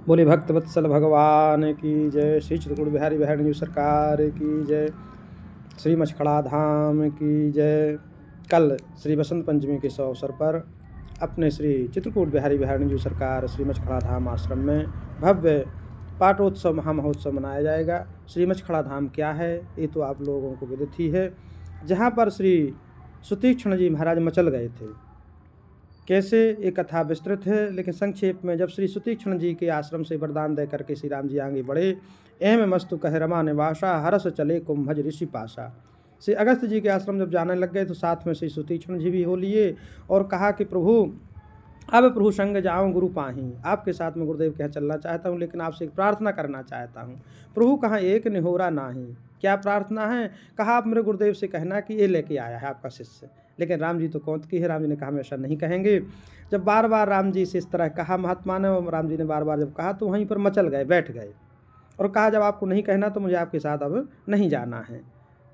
बोले भक्तवत्सल भगवान की जय। श्री चित्रकूट बिहारी बिहारी जी सरकार की जय। श्री मछखड़ा धाम की जय। कल श्री बसंत पंचमी के शुभ अवसर पर अपने श्री चित्रकूट बिहारी बिहारी जी सरकार श्री मछखड़ा धाम आश्रम में भव्य पाटोत्सव महामहोत्सव मनाया जाएगा। श्री मछखड़ा धाम क्या है ये तो आप लोगों को विदित ही है। जहाँ पर श्री सुतीक्ष्ण जी महाराज मचल गए थे। कैसे ये कथा विस्तृत है, लेकिन संक्षेप में जब श्री सुतीक्ष्ण जी के आश्रम से वरदान दे करके श्री राम जी आगे बढ़े। एम मस्तु कह रमा निवासा हरस चले कुंभज ऋषि पासा। श्री अगस्त जी के आश्रम जब जाने लग गए तो साथ में श्री सुतीक्ष्ण जी भी हो लिए और कहा कि प्रभु अब प्रभु संग जाऊं गुरु पाही। आपके साथ में गुरुदेव के यहाँ चलना चाहता हूँ, लेकिन आपसे एक प्रार्थना करना चाहता हूँ। प्रभु कहाँ एक निहोरा नाही। क्या प्रार्थना है? कहा आप मेरे गुरुदेव से कहना कि ये लेके आया है आपका शिष्य। लेकिन राम जी तो कौंत की है। राम जी ने कहा हम ऐसा नहीं कहेंगे। जब बार बार राम जी से इस तरह कहा महात्मा ने, राम जी ने बार बार जब कहा तो वहीं पर मचल गए, बैठ गए और कहा जब आपको नहीं कहना तो मुझे आपके साथ अब नहीं जाना है।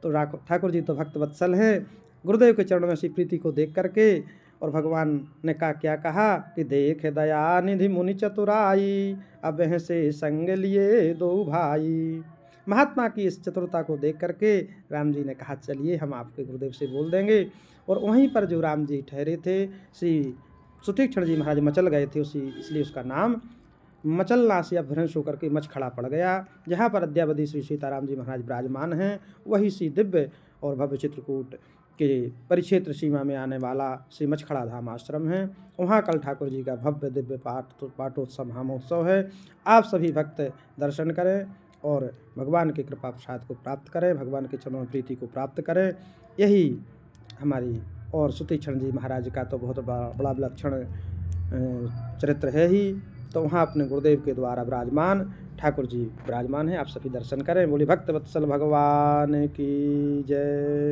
तो ठाकुर जी तो भक्त वत्सल हैं। गुरुदेव के चरणों में ऐसी प्रीति को देख करके और भगवान ने क्या कहा कि देख दया निधि मुनि चतुराई अब से संग लिए दो भाई। महात्मा की इस चतुरता को देख करके राम जी ने कहा चलिए हम आपके गुरुदेव से बोल देंगे। और वहीं पर जो राम जी ठहरे थे, श्री सुतीक्ष्ण जी महाराज मचल गए थे, इसलिए उसका नाम मचलना से अपभ्रंश होकर के मछखड़ा पड़ गया। जहाँ पर अद्यावधि श्री सीताराम जी महाराज विराजमान हैं वही श्री दिव्य और भव्य चित्रकूट के परिक्षेत्र सीमा में आने वाला श्री मछखड़ा धाम आश्रम है। वहाँ कल ठाकुर जी का भव्य दिव्य पाठोत्सव महामहोत्सव है। आप सभी भक्त दर्शन करें और भगवान की कृपा प्रसाद को प्राप्त करें, भगवान के चरणों में प्रीति को प्राप्त करें। यही हमारी और सुतीक्ष्ण जी महाराज का तो बहुत बड़ा विलक्षण चरित्र है ही। तो वहाँ अपने गुरुदेव के द्वारा विराजमान ठाकुर जी विराजमान हैं। आप सभी दर्शन करें। बोले भक्त वत्सल भगवान की जय।